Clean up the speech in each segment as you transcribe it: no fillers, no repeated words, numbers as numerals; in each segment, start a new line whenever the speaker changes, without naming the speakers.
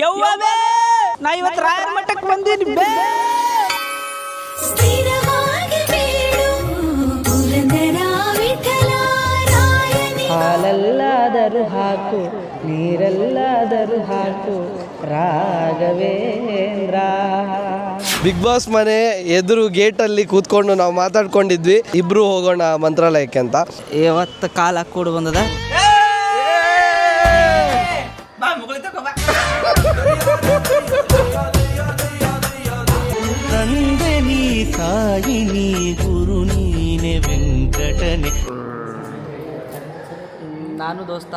ಯವ್ವವೇ ನಾ ಇವತ್ತು ರಾಯರ ಮಠಕ್ಕೆ ಬಂದೀನಿ ಬೇ
ಹಾಲಲ್ಲಾದರೂ ಹಾಕು ನೀರಲ್ಲಾದರೂ ಹಾಕು ರಾಘವೇಂದ್ರ.
ಬಿಗ್ ಬಾಸ್ ಮನೆ ಎದುರು ಗೇಟಲ್ಲಿ ಕೂತ್ಕೊಂಡು ನಾವು ಮಾತಾಡ್ಕೊಂಡಿದ್ವಿ, ಇಬ್ರು ಹೋಗೋಣ ಮಂತ್ರಾಲಯಕ್ಕೆ ಅಂತ.
ಇವತ್ತು ಕಾಲ ಕೂಡು ಬಂದದ.
ತಂದೆ ನೀ ತಾಯಿ ನೀ ಗುರು ನೀನೆ ವೆಂಕಟನೆ.
ನಾನು ದೋಸ್ತ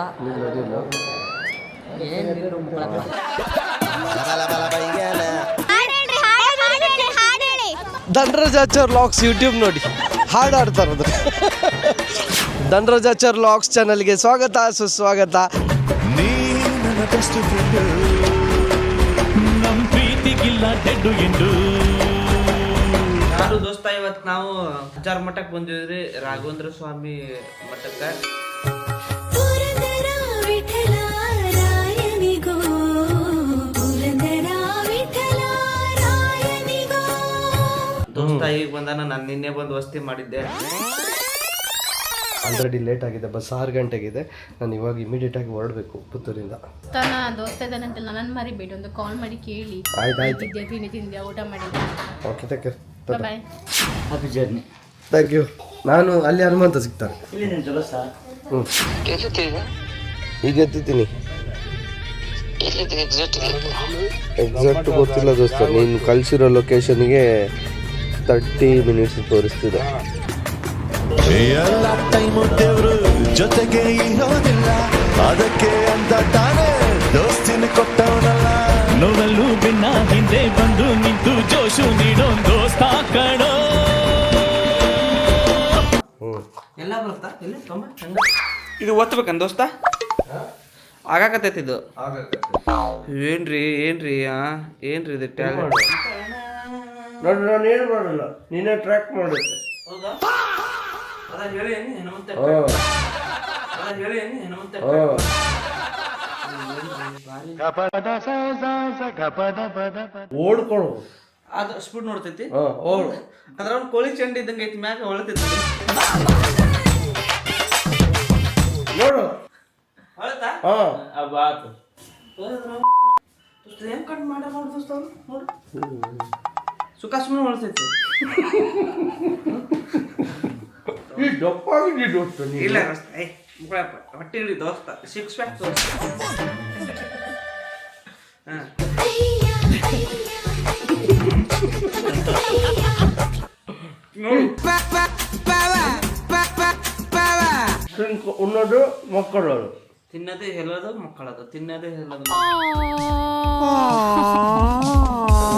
ಧನರಾಜಾಚಾರ್ ಲಾಕ್ಸ್ ಯೂಟ್ಯೂಬ್ ನೋಡಿ ಹಾಡು ಆಡ್ತಾರದು. ಧನರಾಜಾಚಾರ್ ಲಾಕ್ಸ್ ಚಾನಲ್ಗೆ ಸ್ವಾಗತ ಸುಸ್ವಾಗತ.
ನಾನು ದೋಸ್ತ ಇವತ್ತು ನಾವು ಅಜ್ಜಾರ್ ಮಠಕ್ಕೆ ಬಂದಿದ್ರಿ, ರಾಘವೇಂದ್ರ ಸ್ವಾಮಿ ಮಠಕ್ಕೆ. ದೋಸ್ತ ಈಗ ಬಂದಾನ, ನಾನು ನಿನ್ನೆ ಬಂದು ವಸ್ತಿ ಮಾಡಿದ್ದೆ.
ಆಲ್ರೆಡಿ ಲೇಟ್ ಆಗಿದೆ, ಬಸ್ 6 ಗಂಟೆಗಿದೆ. ನಾನು ಇವಾಗ ಇಮಿಡಿಯೇಟ್ ಆಗಿ ಹೊರಡಬೇಕು ಪುತ್ತೂರಿಂದ.
ದೋಸ್ತ ಇದ್ದಾನಂತ ನನ್ನ ಮರಿಬೇಡಿ, ಒಂದು ಕಾಲ್ ಮಾಡಿ ಕೇಳಿ.
ಆಯ್ತು
ತಿಂದ್ಯಾ ಊಟ ಮಾಡಿದ್ಯಾ?
Okay, thank you.
Bye.
Happy journey.
Thank you. ನಾನು ಅಲ್ಲಿ ಹನುಮಂತ ಸಿಗ್ತಾರೆ. ಹ್ಞೂ ಈಗ ಎತ್ತಿದ್ದೀನಿ. ಎಕ್ಸಾಕ್ಟ್ ಗೊತ್ತಿಲ್ಲ ದೋಸ್ತ, ನೀನು ಕಳಿಸಿರೋ ಲೊಕೇಶನ್ಗೆ 30 ಮಿನಿಟ್ಸ್ ತೋರಿಸ್ತಿದೆ.
ಎಲ್ಲ ಟೈಮು ದೇವ್ರು ಜೊತೆಗೆ ಇರೋದಿಲ್ಲ, ಅದಕ್ಕೆ ಅಂತ ತಾನೇ ದೋಸ್ತಿನ ಕೊಟ್ಟವನಲ್ಲ.
ನೋಡಲು ಬಿನ್ನ ಹಿಂದೆ ಬಂದು ನಿಂತು ಜೋಶು ನೀಡೋ ದೋಸ್ತ ಕಣೋ.
ಎಲ್ಲ ಬರುತ್ತಾ ಇಲ್ಲಿ ಇದು ಒತ್ತಬೇಕಂದ ದೋಸ್ತ ಆಗಾಕತ್ತೈತಿ ಇದು. ಏನ್ರಿ ಏನ್ರಿ ಏನ್ರಿ ಇದು ಟ್ಯಾಲೆಂಟ್
ನೋಡಿ, ನಾನು ಏನು ಮಾಡಲ್ಲ, ನೀನೇ ಟ್ರ್ಯಾಕ್ ಮಾಡುತ್ತೆ.
ಹೌದಾ? ಅದ ಹೇಳಿ ಹನುಮಂತ ಹೇಳಿ ಹನುಮಂತ
ಓಡ್ಕೊಳು,
ಅದು ಸ್ಪೀಡ್ ನೋಡ್ತೈತಿ. ಅದ್ರ ಒಂದು ಕೋಳಿ ಚೆಂಡ ಇದ್ದಂಗೆ ಐತಿ, ಮ್ಯಾಗ ಹೊಳತೈತಿ.
ನೋಡು
ಹೊಳತಾ
ಬಾತು
ಹೆಂಗ್ ಕಟ್ ಮಾಡ ನೋಡು ದೋಸ್ತ, ಅವ್ರು ನೋಡು ಸುಖ ಸುಮ್ಮನೆ ಹೊಳತೈತಿ.
ಈ ದಪ್ಪಾಗಿ ದೋಸ್ತ ನೀನು.
ಇಲ್ಲ ಹೊಟ್ಟೆ ಇಳಿ ದೋಸ್ತ, 6 ಪ್ಯಾಕ್ ತೋರಿಸ್ತ.
ಉಣ್ಣೋದು ಮಕ್ಕಳೋದು,
ತಿನ್ನದೇ ಹೇಳೋದು ಮಕ್ಕಳದು, ತಿನ್ನದೇ ಹೇಳೋದು.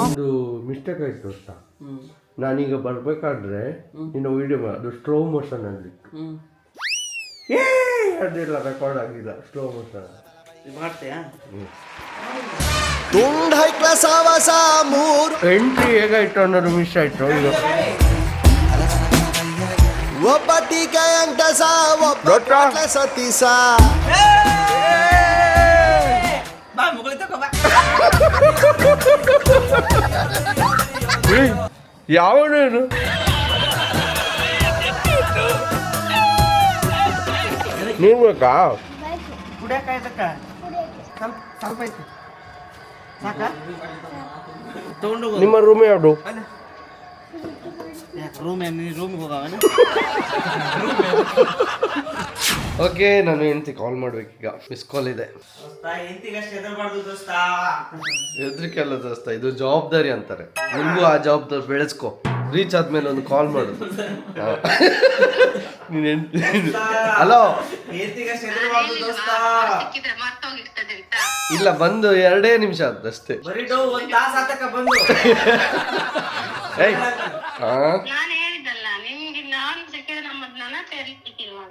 ಒಂದು ಮಿಸ್ಟೇಕ್ ಆಯ್ತು ದೋಸ್ತ. ನಾನೀಗ ಬರ್ಬೇಕಾದ್ರೆ ನಿನ್ನ ವಿಡಿಯೋ ಅದು ಸ್ಲೋ ಮೋಷನ್ ಅಲ್ಲಿ ಅದೆಲ್ಲ ರೆಕಾರ್ಡ್ ಆಗಿಲ್ಲ, ಸ್ಲೋ ಮೋಷನ್
ಮಾಡ್ತೀಯಾ?
ತುಂಡ್ ಹೈ ಕ್ಲಾಸ್ ಆವಾಸ ಮೂರ್
ಎಂಟ್ರಿ ಹೇಗಾಯ್ತು ಅನ್ನೋದು ಮಿಸ್ ಆಯ್ತು. ಈಗ
ಒಬ್ಬ ಟೀಕೆ ಅಂಟಸ ಒಬ್ಬ ಸತೀಸ.
ಬಾ ಮುಗುಳಿ ತಗೋ ಬಾ.
ಯಾವನೇನು ನೀನು ಬೇಕಾ?
ಕುಡಿಯಕಾಯ್ತಕ್ಕ ಸ್ವಲ್ಪ ಐತಿ ಸಾಕ ತಗೊಂಡು
ನಿಮ್ಮ ರೂಮ್ ಯಾವುದು?
ರೂಮಿಗೆ ಹೋಗವನ.
ಓಕೆ, ನಾನು ಹೆಂಡ್ತಿ ಕಾಲ್ ಮಾಡ್ಬೇಕೀಗ, ಮಿಸ್ ಕಾಲ್ ಇದೆ. ಹೆದರಿಕೆ ಅಲ್ಲ ದೋಸ್ತ, ಇದು ಜವಾಬ್ದಾರಿ ಅಂತಾರೆ. ನಿಮಗೂ ಆ ಜವಾಬ್ದಾರಿ ಬೆಳೆಸ್ಕೊ. ರೀಚ್ ಆದ್ಮೇಲೆ ಒಂದು ಕಾಲ್ ಮಾಡು. ಹಲೋ, ಇಲ್ಲ ಬಂದು 2 ನಿಮಿಷ ಆದಷ್ಟೇ.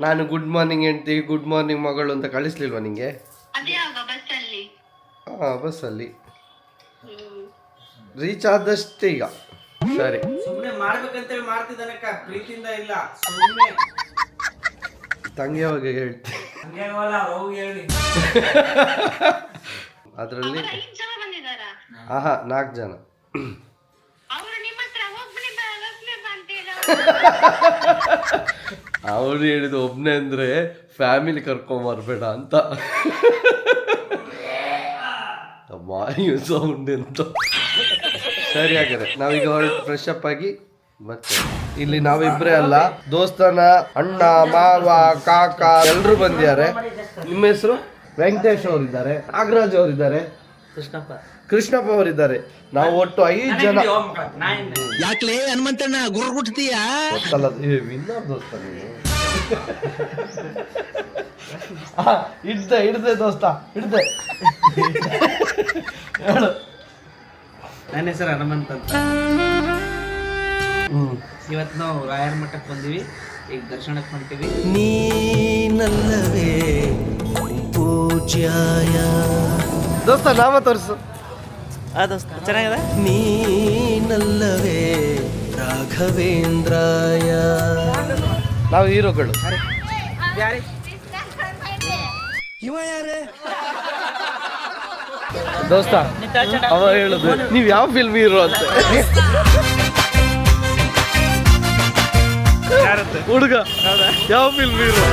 ನಾನು ಗುಡ್ ಮಾರ್ನಿಂಗ್ ಹೆಂಡ್ತಿ, ಗುಡ್ ಮಾರ್ನಿಂಗ್ ಮಗಳು ಅಂತ ಕಳಿಸ್ಲಿಲ್ವಾ ನಿಂಗೆ? ಬಸ್ಸಲ್ಲಿ ರೀಚ್ ಆದಷ್ಟೇ ಈಗ. ಸರಿ,
ಸುಮ್ಮನೆ ಮಾಡ್ಬೇಕಂತೇಳಿ ಮಾಡ್ತಿದ್ದಾನಕ್ಕ, ಪ್ರೀತಿಯಿಂದ ಇಲ್ಲ. ಸುಮ್ಮನೆ
ತಂಗಿ ಬಗ್ಗೆ ಹೇಳ್ತೀನಿ.
ಹಂಗೆ ಹೇಳಿ
ಅದರಲ್ಲಿ ಆಹಾ 4 ಜನ. ಅವ್ರು ಹೇಳಿದ ಒಬ್ನೇ ಅಂದ್ರೆ ಫ್ಯಾಮಿಲಿ ಕರ್ಕೊಂಬರ್ಬೇಡ ಅಂತ. ಸೌಂಡ್ ಅಂತ. ಸರಿ ಹಾಗಾದ್ರೆ ನಾವೀಗ ಹೊರಟು ಫ್ರೆಶ್ ಅಪ್ ಆಗಿ ಮತ್ತೆ ಇಲ್ಲಿ ನಾವಿಬ್ರೇ ಅಲ್ಲ, ದೋಸ್ತನ ಅಣ್ಣ ಮಾವ ಕಾಕ ಎಲ್ರು ಬಂದಿದ್ದಾರೆ. ನಿಮ್ಮ ಹೆಸರು? ವೆಂಕಟೇಶ್ ಅವರಿದ್ದಾರೆ, ನಾಗರಾಜ್ ಅವರಿದ್ದಾರೆ, ಕೃಷ್ಣಪ್ಪ ಅವರಿದ್ದಾರೆ. ನಾವು ಒಟ್ಟು 5 ಜನ.
ಯಾಕ್ಲೇ ಹನುಮಂತಣ್ಣ ಗುರು ಗುಟ್ತೀಯಾ?
ಗೊತ್ತಲ್ಲ ವಿನ್ನರ್ ದೋಸ್ತ ನೀನು. ಹಿಡ್ದೆ ದೋಸ್ತ ಹಿಡ್ದೆ.
ನನ್ನ ಹೆಸರು ಹನುಮಂತ ಅಂತ. ಇವತ್ತು ನಾವು ರಾಯರ ಮಠಕ್ಕೆ ಬಂದಿವಿ, ಈಗ ದರ್ಶನಕ್ಕೆ ಹೊಂಟಿವಿ.
ನೀನಲ್ಲವೇ ಪೂಜ್ಯಾಯ.
ದೋಸ್ತ ನಾಮ ತೋರಿಸು.
ದೋಸ್ತ ಚೆನ್ನಾಗಿದೆ.
ನೀನಲ್ಲವೇ ರಾಘವೇಂದ್ರಾಯ.
ನಾವು ಹೀರೋಗಳು. ದೋಸ್ತ ಅವ ಹೇಳುದು ನೀವ್ ಯಾವ ಫಿಲ್ಮ್ ಹೀರೋ ಅಂತ. ಹುಡುಗ ಯಾವ ಫಿಲ್ಮ್ ಹೀರೋ?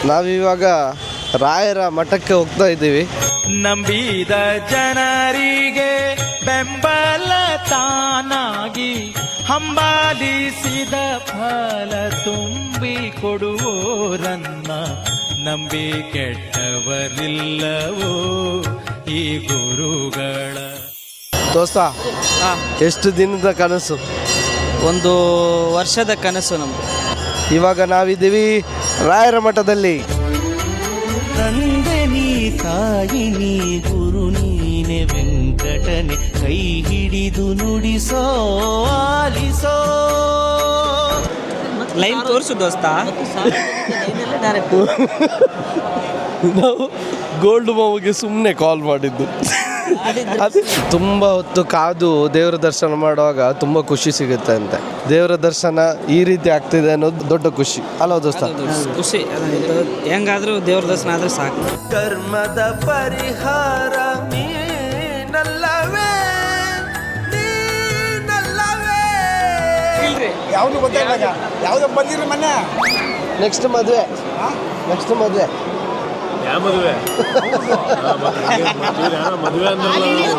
ನಾವಿವಾಗ ರಾಯರ ಮಠಕ್ಕೆ ಹೋಗ್ತಾ ಇದ್ದೀವಿ.
ನಂಬಿದ ಜನರಿಗೆ ಬೆಂಬಲ ತಾನಾಗಿ ಹಂಬಲಿಸಿದ ಫಲ ತುಂಬಿ ಕೊಡುವೋರನ್ನ ನಂಬಿ ಕೆಟ್ಟವರಿಲ್ಲವೋ ಈ ಗುರುಗಳ.
ದೋಸ್ತ ಎಷ್ಟು ದಿನದ ಕನಸು?
1 ವರ್ಷದ ಕನಸು ನಮ್ದು.
ಇವಾಗ ನಾವಿದ್ದೀವಿ ರಾಯರ ಮಠದಲ್ಲಿ.
ತಂದೆ ನೀ ತಾಯಿ ನೀ ಗುರು ನೀನೆ ವೆಂಕಟನೆ, ಕೈ ಹಿಡಿದು ನುಡಿಸೋ ಆಲಿಸೋ. ಲೈನ್ ತೋರಿಸು ದೋಸ್ತ.
ನಾವು ಗೋಲ್ಡ್ ಮಾವಿಗೆ ಸುಮ್ಮನೆ ಕಾಲ್ ಮಾಡಿದ್ದು. ತುಂಬ ಹೊತ್ತು ಕಾದು ದೇವರ ದರ್ಶನ ಮಾಡುವಾಗ ತುಂಬ ಖುಷಿ ಸಿಗುತ್ತೆ ಅಂತೆ. ದೇವರ ದರ್ಶನ ಈ ರೀತಿ ಆಗ್ತಿದೆ ಅನ್ನೋದು ದೊಡ್ಡ ಖುಷಿ ಅಲ್ವಾ ದೋಸ್ತ?
ಖುಷಿ ಹೆಂಗಾದ್ರೂ ದೇವ್ರ ದರ್ಶನ ಆದ್ರೆ ಸಾಕು.
ಕರ್ಮದ ಪರಿಹಾರ ನೀನಲ್ಲವೇ, ನೀನಲ್ಲವೇ.
ಯಾವುದು ಗೊತ್ತಿಲ್ಲ, ಯಾವ್ದು ಬಂದಿರಿ ಮೊನ್ನೆ.
ನೆಕ್ಸ್ಟ್ ಮದುವೆ.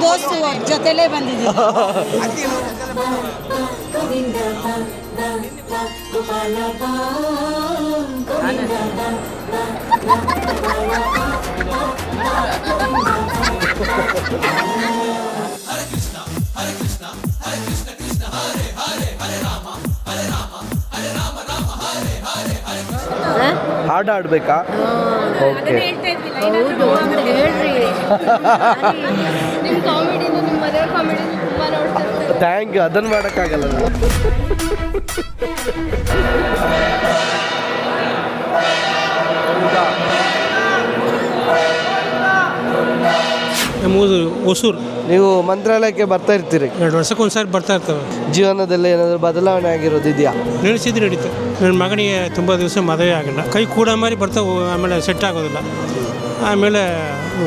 ದೋಸ್ತು ಜೊತೆಲೇ ಬಂದಿದ್ದೀವಿ.
ಹಾಡು ಆಡ್ಬೇಕಾ? ಓಕೆ
ನಿಮ್ಮ ಕಾಮಿಡಿನ ನಿಮ್ಮ ಮದುವೆ ಕಾಮಿಡಿ ತುಂಬ ನೋಡ್ತಿರ್ತೀವಿ.
Thank you. ಅದನ್ನು ಮಾಡೋಕ್ಕಾಗಲ್ಲ.
ನಮ್ಮದು ಹೊಸೂರು.
ನೀವು ಮಂತ್ರಾಲಯಕ್ಕೆ ಬರ್ತಾ ಇರ್ತೀರಿ?
2 ವರ್ಷಕ್ಕೊಂದ್ಸಾರಿ ಬರ್ತಾ ಇರ್ತವೆ.
ಜೀವನದಲ್ಲಿ ಏನಾದರೂ ಬದಲಾವಣೆ ಆಗಿರೋದು ಇದೆಯಾ?
ನೆನೆಸಿದ್ರೆ ನಡೀತು. ನನ್ನ ಮಗನಿಗೆ ತುಂಬ ದಿವಸ ಮದುವೆ ಆಗಿಲ್ಲ, ಕೈ ಕೂಡ ಮಾರಿ ಬರ್ತಾವೆ, ಆಮೇಲೆ ಸೆಟ್ ಆಗೋದಿಲ್ಲ. ಆಮೇಲೆ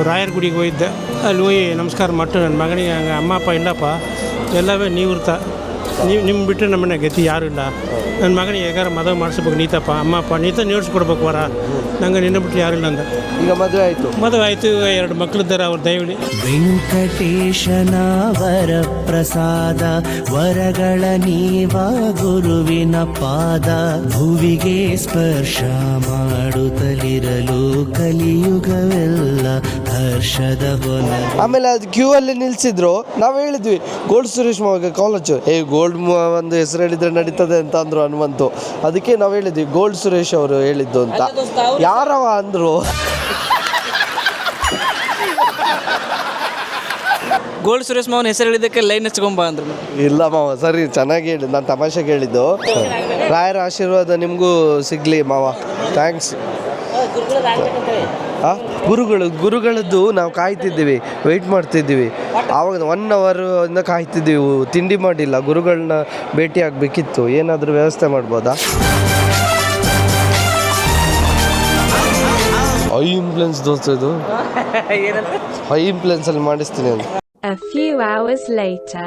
ರಾಯರ ಗುಡಿಗೆ ಹೋಗಿದ್ದೆ. ಅಲ್ಲಿ ಹೋಗಿ ನಮಸ್ಕಾರ ಮಟ್ಟು ನನ್ನ ಮಗನಿಗೆ ಹಂಗೆ ಅಮ್ಮ ಅಪ್ಪ ಇಲ್ಲಪ್ಪ, ಎಲ್ಲವೇ ನೀವು ಇರ್ತಾ, ನಿಮ್ಮ ಬಿಟ್ಟರೆ ನಮ್ಮನೆ ಗತಿ ಯಾರೂ ಇಲ್ಲ. ನನ್ನ ಮಗನಿಗೆ ಹೇಗಾರ ಮದುವೆ ಮಾಡಿಸ್ಬೇಕು, ನೀತಪ್ಪ ಅಮ್ಮ ಅಪ್ಪ ನೀತ ನೇಡ್ಸ್ಕೊಡ್ಬೇಕು ವರ, ನಂಗೆ ನಿನ್ನ ಬಿಟ್ಟು ಯಾರಿಲ್ಲ ಅಂದ.
ಈಗ ಮದುವೆ ಆಯಿತು?
ಮದುವೆ ಆಯಿತು, 2 ಮಕ್ಕಳಿದ್ದಾರೆ. ಅವ್ರ ದಯವಿಡಿ
ವೆಂಕಟೇಶನ ವರ ಪ್ರಸಾದ, ವರಗಳ ನೀವ ಗುರುವಿನ ಪಾದ, ಭುವಿಗೆ ಸ್ಪರ್ಶ ಮಾಡುತ್ತಲಿರಲು ಕಲಿಯುಗವೆಲ್ಲ ಹರ್ಷದ ಹೊಲ.
ಆಮೇಲೆ ಅದು ಕ್ಯೂ ಅಲ್ಲಿ ನಿಲ್ಸಿದ್ರು. ನಾವು ಹೇಳಿದ್ವಿ ಗೋಲ್ಡ್ ಸುರೇಶ್ ಮಾವಾಗ ಕಾಲೇಜು, ಗೋಲ್ಡ್ ಒಂದು ಹೆಸರು ಹೇಳಿದ್ರೆ ನಡೀತದೆ ಅಂತ ಅಂದ್ರು ಹನುಮಂತು. ಅದಕ್ಕೆ ನಾವು ಹೇಳಿದ್ವಿ ಗೋಲ್ಡ್ ಸುರೇಶ್ ಅವರು ಹೇಳಿದ್ದು ಅಂತ. ಯಾರವ ಅಂದ್ರು.
ಗೋಲ್ಡ್ ಸುರೇಶ್ ಮಾವನ ಹೆಸರು ಹೇಳಿದ್ದಕ್ಕೆ ಲೈನ್ ಹಚ್ಕೊಂಬ ಅಂದ್ರು.
ಇಲ್ಲ ಮಾವ, ಸರಿ ಚೆನ್ನಾಗಿ ಹೇಳಿ, ನಾನು ತಮಾಷೆಗೆ ಹೇಳಿದ್ದು. ರಾಯರ ಆಶೀರ್ವಾದ ನಿಮಗೂ ಸಿಗಲಿ ಮಾವ. ಥ್ಯಾಂಕ್ಸ್. ಗುರುಗಳದ್ದು ನಾವು ಕಾಯ್ತಿದ್ದೀವಿ, ವೆಯ್ಟ್ ಮಾಡ್ತಿದ್ದೀವಿ. ಆವಾಗ 1 ಅವರಿಂದ ಕಾಯ್ತಿದ್ದೀವಿ, ತಿಂಡಿ ಮಾಡಿಲ್ಲ. ಗುರುಗಳನ್ನ ಭೇಟಿ ಆಗಬೇಕಿತ್ತು. ಏನಾದರೂ ವ್ಯವಸ್ಥೆ ಮಾಡ್ಬೋದಾ? ಹೈ ಇನ್ಫ್ಲುಯೆನ್ಸ್ ದೋಸ್ತ ಇದು, ಹೈ ಇನ್ಫ್ಲುಯೆನ್ಸ್ ಅಲ್ಲಿ ಮಾಡಿಸ್ತೀನಿ ಅಂತ.
A few hours later.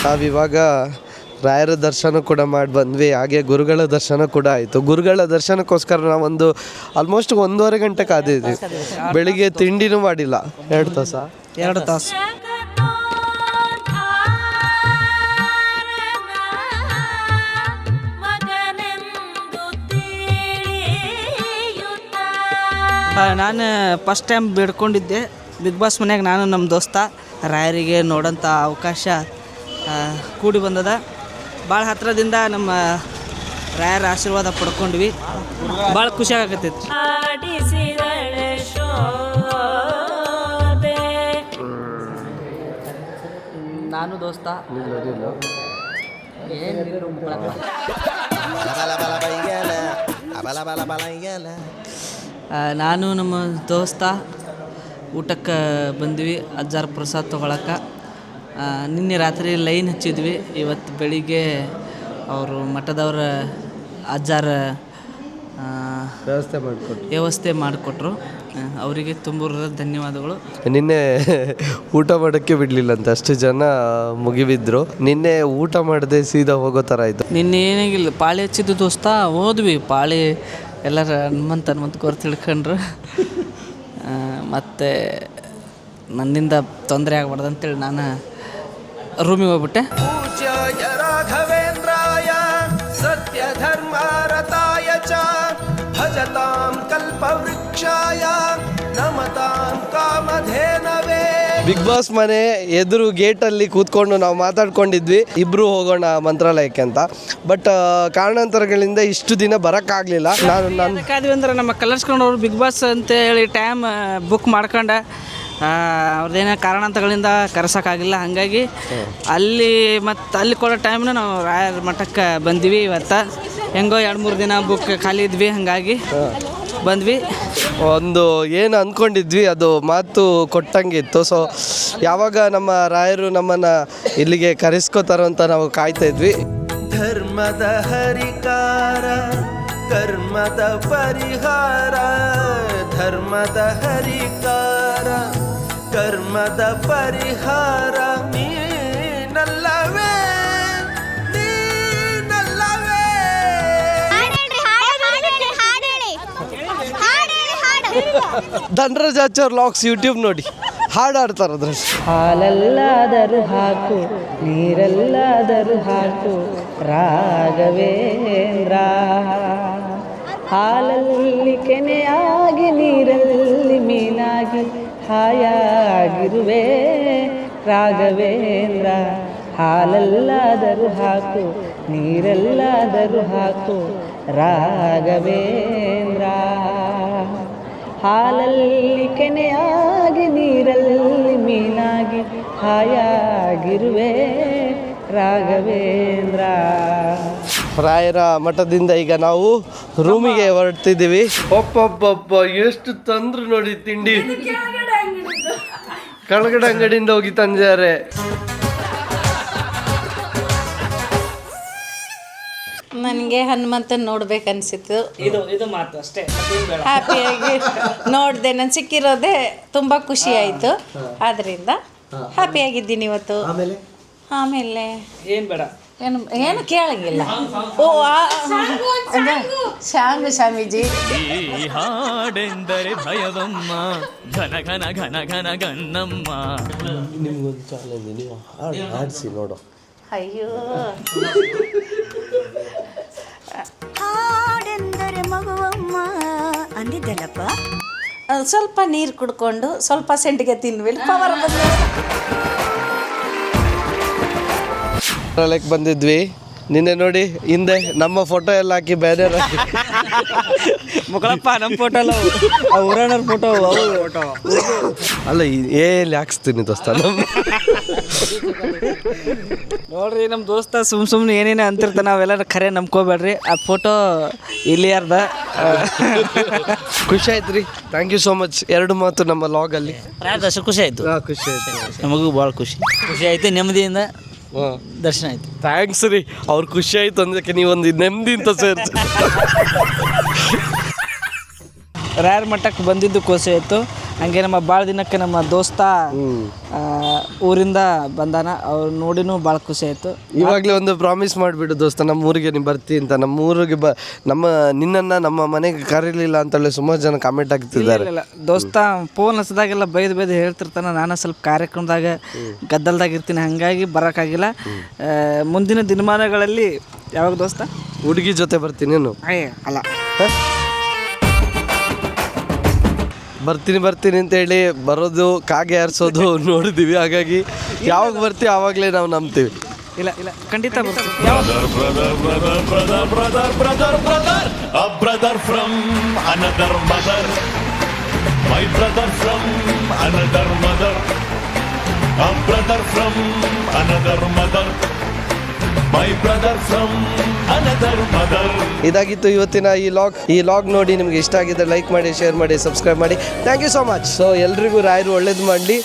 ನಾವಿವಾಗ ರಾಯರ ದರ್ಶನ ಕೂಡ ಮಾಡಿ ಬಂದ್ವಿ, ಹಾಗೆ ಗುರುಗಳ ದರ್ಶನ ಕೂಡ ಆಯಿತು. ಗುರುಗಳ ದರ್ಶನಕ್ಕೋಸ್ಕರ ನಾವೊಂದು ಆಲ್ಮೋಸ್ಟ್ 1.5 ಗಂಟೆ ಕಾದಿದ್ವಿ. ಬೆಳಿಗ್ಗೆ ತಿಂಡಿನೂ ಮಾಡಿಲ್ಲ. 2 ತಾಸು.
ನಾನು ಫಸ್ಟ್ ಟೈಮ್ ಬೇಡ್ಕೊಂಡಿದ್ದೆ ಬಿಗ್ ಬಾಸ್ ಮನ್ಯಾಗ. ನಾನು ನಮ್ಮ ದೋಸ್ತ ರಾಯರಿಗೆ ನೋಡೋಂಥ ಅವಕಾಶ ಕೂಡಿ ಬಂದದ. ಭಾಳ ಹತ್ತಿರದಿಂದ ನಮ್ಮ ರಾಯರ ಆಶೀರ್ವಾದ ಪಡ್ಕೊಂಡ್ವಿ. ಭಾಳ ಖುಷಿ ಆಗತ್ತೈತಿ. ನಾನು ದೋಸ್ತ ನಾನು ನಮ್ಮ ದೋಸ್ತ ಊಟಕ್ಕೆ ಬಂದ್ವಿ ಅಜ್ಜಾರ ಪ್ರಸಾದ ತೊಗೊಳಕ್ಕೆ. ನಿನ್ನೆ ರಾತ್ರಿ ಲೈನ್ ಹಚ್ಚಿದ್ವಿ. ಇವತ್ತು ಬೆಳಿಗ್ಗೆ ಅವರು ಮಠದವ್ರ ಅಜ್ಜಾರ ವ್ಯವಸ್ಥೆ ಮಾಡಿಕೊಟ್ರು. ಅವರಿಗೆ ತುಂಬ ಧನ್ಯವಾದಗಳು.
ನಿನ್ನೆ ಊಟ ಮಾಡೋಕ್ಕೆ ಬಿಡಲಿಲ್ಲ ಅಂತ ಅಷ್ಟು ಜನ ಮುಗಿಬಿದ್ರು. ನಿನ್ನೆ ಊಟ ಮಾಡದೆ ಸೀದಾ ಹೋಗೋ ಥರ ಆಯಿತು.
ನಿನ್ನೆ ಏನಾಗಿಲ್ಲ, ಪಾಳಿ ಹಚ್ಚಿದ್ದು ದೋಸ್ತ ಹೋದ್ವಿ. ಪಾಳಿ ಎಲ್ಲರ ಹನುಮಂತ ಕೋರ್ ತಿಳ್ಕೊಂಡ್ರು. ಮತ್ತು ನನ್ನಿಂದ ತೊಂದರೆ ಆಗ್ಬಾರ್ದು ಅಂತೇಳಿ ನಾನು ರೂಮಿಗೆ ಹೋಗ್ಬಿಟ್ಟೆ.
ಪೂಜ್ಯಾಯ ರಾಘವೇಂದ್ರಾಯ ಸತ್ಯ ಧರ್ಮಾರತಾಯ ಚ ಭಜತಾಂ ಕಲ್ಪವೃಕ್ಷಾಯ ನಮತಾಂ ಕಾಮಧೇನವೇ.
ಬಿಗ್ ಬಾಸ್ ಮನೆ ಎದುರು ಗೇಟಲ್ಲಿ ಕೂತ್ಕೊಂಡು ನಾವು ಮಾತಾಡ್ಕೊಂಡಿದ್ವಿ, ಇಬ್ಬರು ಹೋಗೋಣ ಮಂತ್ರಾಲಯಕ್ಕೆ ಅಂತ. ಬಟ್ ಕಾರಣಾಂತರಗಳಿಂದ ಇಷ್ಟು ದಿನ ಬರೋಕ್ಕಾಗಲಿಲ್ಲ. ನಾನು
ಕಾದ್ವಿ ಅಂದ್ರೆ ನಮ್ಮ ಕಲರ್ಸ್ಕೊಂಡು ಅವ್ರು ಬಿಗ್ ಬಾಸ್ ಅಂತ ಹೇಳಿ ಟೈಮ್ ಬುಕ್ ಮಾಡ್ಕೊಂಡು ಅವ್ರದ್ದೇನೋ ಕಾರಣಾಂತರಗಳಿಂದ ಕರ್ಸೋಕ್ಕಾಗಿಲ್ಲ. ಹಾಗಾಗಿ ಅಲ್ಲಿ ಕೊಡೋ ಟೈಮ್ನ ನಾವು ರಾಯರ ಮಠಕ್ಕೆ ಬಂದ್ವಿ. ಇವತ್ತು ಹೆಂಗೋ 2-3 ದಿನ ಬುಕ್ ಖಾಲಿ ಇದ್ವಿ, ಹಾಗಾಗಿ ಬಂದ್ವಿ.
ಒಂದು ಏನು ಅಂದ್ಕೊಂಡಿದ್ವಿ ಅದು ಮಾತು ಕೊಟ್ಟಂಗಿತ್ತು. ಸೊ ಯಾವಾಗ ನಮ್ಮ ರಾಯರು ನಮ್ಮನ್ನು ಇಲ್ಲಿಗೆ ಕರೆಸ್ಕೋತಾರೋ ಅಂತ ನಾವು ಕಾಯ್ತಾ ಇದ್ವಿ.
ಧರ್ಮದ ಹರಿಕಾರ ಕರ್ಮದ ಪರಿಹಾರ, ಧರ್ಮದ ಹರಿಕಾರ ಕರ್ಮದ ಪರಿಹಾರ ನೀನಲ್ಲವೇ ನೀನಲ್ಲವೇ.
ಧನರಾಜಾಚಾರ್ ಲಾಕ್ಸ್ ಯೂಟ್ಯೂಬ್ ನೋಡಿ, ಹಾಡು ಆಡ್ತಾರೆ ಅದ್ರಲ್ಲಿ.
ಹಾಲಲ್ಲಾದರೂ ಹಾಕು ನೀರಲ್ಲಾದರೂ ಹಾಕು ರಾಘವೇಂದ್ರ, ಹಾಲಲ್ಲಿ ಕೆನೆಯಾಗಿ ನೀರಲ್ಲಿ ಮೀನಾಗಿ ಹಾಯಾಗಿರುವೆ ರಾಘವೇಂದ್ರ. ಹಾಲಲ್ಲಾದರೂ ಹಾಕು ನೀರಲ್ಲಾದರೂ ಹಾಕು ರಾಘವೇಂದ್ರ, ಹಾಲಲ್ಲಿ ಕೆನೆಯಾಗಿ ನೀರಲ್ಲಿ ಮೀನಾಗಿ ಹಾಯಾಗಿರುವೆ ರಾಘವೇಂದ್ರ.
ರಾಯರ ಮಠದಿಂದ ಈಗ ನಾವು ರೂಮಿಗೆ ಹೊರಡ್ತಿದ್ದೀವಿ. ಒಪ್ಪೊಬ್ಬೊಬ್ಬ ಎಷ್ಟು ತಂದ್ರು ನೋಡಿ ತಿಂಡಿ. ಕೆಳಗಡೆ ಅಂಗಡಿಯಿಂದ ಹೋಗಿ ತಂದಿದ್ದಾರೆ.
ನನಗೆ ಹನುಮಂತನ ನೋಡ್ಬೇಕನ್ಸಿತ್ತು.
ಇದು ಮಾತು ಅಷ್ಟೇ.
ಹ್ಯಾಪಿಯಾಗಿ ನೋಡಿದೆ. ನಾನು ಸಿಕ್ಕಿರೋದೇ ತುಂಬ ಖುಷಿ ಆಯಿತು. ಆದ್ದರಿಂದ ಹ್ಯಾಪಿಯಾಗಿದ್ದೀನಿ ಇವತ್ತು. ಆಮೇಲೆ
ಏನು ಬೇಡ,
ಏನು ಕೇಳಂಗಿಲ್ಲ. ಓ ಶಾಂಗು ಸ್ವಾಮೀಜಿ.
ಈ ಹಾಡೆಂದರೆ ಭಯವಮ್ಮ ಘನ ಘನ ಘನ ಘನ ಗನ್ನಮ್ಮ.
ನಿಮ್ಗೊಂದು ಚಾಲೆಂಜ್, ನೀವು ಹಾಡಿಸಿ ನೋಡು.
ಅಯ್ಯೋ
ಹಾಡೆಂದರೆ ಮಗುವಮ್ಮ ಅಂದಿದ್ದಲ್ಲಪ್ಪ.
ಸ್ವಲ್ಪ ನೀರು ಕುಡ್ಕೊಂಡು ಸ್ವಲ್ಪ ಸೆಂಟಿಗೆ ತಿನ್ವಿ ಪವರ್ ಬಂದು
ಬಂದಿದ್ವಿ. ನಿನ್ನೆ ನೋಡಿ ಹಿಂದೆ ನಮ್ಮ ಫೋಟೋ ಎಲ್ಲ ಹಾಕಿ ಬ್ಯಾನರ್ ಹಾಕಿ.
ಮಕ್ಕಳಪ್ಪ ನಮ್ಮ ಫೋಟೋ ಅಲ್ಲ, ಊರಣ್ಣವ್ರ ಫೋಟೋ
ಅಲ್ಲ ಎಲ್ಲಿ ಹಾಕ್ಸ್ತೀನಿ ದೋಸ್ತ.
ನೋಡ್ರಿ ನಮ್ಮ ದೋಸ್ತ ಸುಮ್ಮನೆ ಏನೇನು ಅಂತಿರ್ತಾನೆ, ನಾವೆಲ್ಲರೂ ಖರೆ ನಂಬ್ಕೋಬೇಡ್ರಿ. ಆ ಫೋಟೋ ಇಲ್ಲಿ ಯಾರ್ದ.
ಖುಷಿ ಆಯ್ತು ರೀ, ಥ್ಯಾಂಕ್ ಯು ಸೋ ಮಚ್. 2 ಮಾತು ನಮ್ಮ ಲಾಗಲ್ಲಿ
ಖುಷಿ ಆಯಿತು.
ಖುಷಿ ಆಯ್ತು.
ನಮಗೂ ಭಾಳ ಖುಷಿ ಆಯಿತು. ನೆಮ್ಮದಿಯಿಂದ ದರ್ಶನ ಆಯ್ತು.
ಥ್ಯಾಂಕ್ಸ್ ರೀ, ಅವ್ರು ಖುಷಿ ಆಯ್ತು ಅಂದಕ್ಕೆ ನೀವೊಂದು ನೆಮ್ಮದಿ ಅಂತ ಸೇರ್ಸಿ.
ರಾಯರ ಮಠಕ್ಕೆ ಬಂದಿದ್ದು ಖುಷಿ ಆಯಿತು. ಹಂಗೆ ನಮ್ಮ ಭಾಳ ದಿನಕ್ಕೆ ನಮ್ಮ ದೋಸ್ತ ಊರಿಂದ ಬಂದಾನ, ಅವ್ರು ನೋಡಿನೂ ಭಾಳ ಖುಷಿ ಆಯಿತು.
ಇವಾಗಲೇ ಒಂದು ಪ್ರಾಮಿಸ್ ಮಾಡಿಬಿಡು ದೋಸ್ತ, ನಮ್ಮ ಊರಿಗೆ ನೀವು ಬರ್ತಿ ಅಂತ. ನಮ್ಮ ಊರಿಗೆ ನಿನ್ನನ್ನು ನಮ್ಮ ಮನೆಗೆ ಕರೀಲಿಲ್ಲ ಅಂತೇಳಿ ಸುಮಾರು ಜನ ಕಾಮೆಂಟ್ ಆಗ್ತಿದ್ದಾರೆ.
ಇಲ್ಲ ದೋಸ್ತ ಫೋನ್ ಹಚ್ಚಿದಾಗೆಲ್ಲ ಬೈದು ಹೇಳ್ತಿರ್ತಾನೆ. ನಾನು ಸ್ವಲ್ಪ ಕಾರ್ಯಕ್ರಮದಾಗ ಗದ್ದಲ್ದಾಗ ಇರ್ತೀನಿ, ಹಾಗಾಗಿ ಬರೋಕ್ಕಾಗಿಲ್ಲ. ಮುಂದಿನ ದಿನಮಾನಗಳಲ್ಲಿ ಯಾವಾಗ ದೋಸ್ತ
ಹುಡುಗಿ ಜೊತೆ ಬರ್ತೀನಿ
ಅಲ್ಲ
ಬರ್ತೀನಿ ಅಂತೇಳಿ ಬರೋದು ಕಾಗೆ ಹಾರಿಸೋದು ನೋಡಿದ್ದೀವಿ. ಹಾಗಾಗಿ ಯಾವಾಗ ಬರ್ತೀವಿ ಆವಾಗಲೇ ನಾವು ನಂಬ್ತೀವಿ.
ಇಲ್ಲ ಖಂಡಿತ ಬರ್ತೀವಿ.
A brother from another mother, my brother from another mother, a brother from another mother, my brother from another mother.
ಇದಾಗಿತ್ತು ಇವತ್ತಿನ ಈ ಲಾಗ್ ನೋಡಿ ನಿಮ್ಗೆ ಇಷ್ಟ ಆಗಿದ್ರೆ ಲೈಕ್ ಮಾಡಿ, ಶೇರ್ ಮಾಡಿ, ಸಬ್ಸ್ಕ್ರೈಬ್ ಮಾಡಿ. Thank you so much. So ಎಲ್ರಿಗೂ ರಾಯರು ಒಳ್ಳೇದು ಮಾಡಲಿ.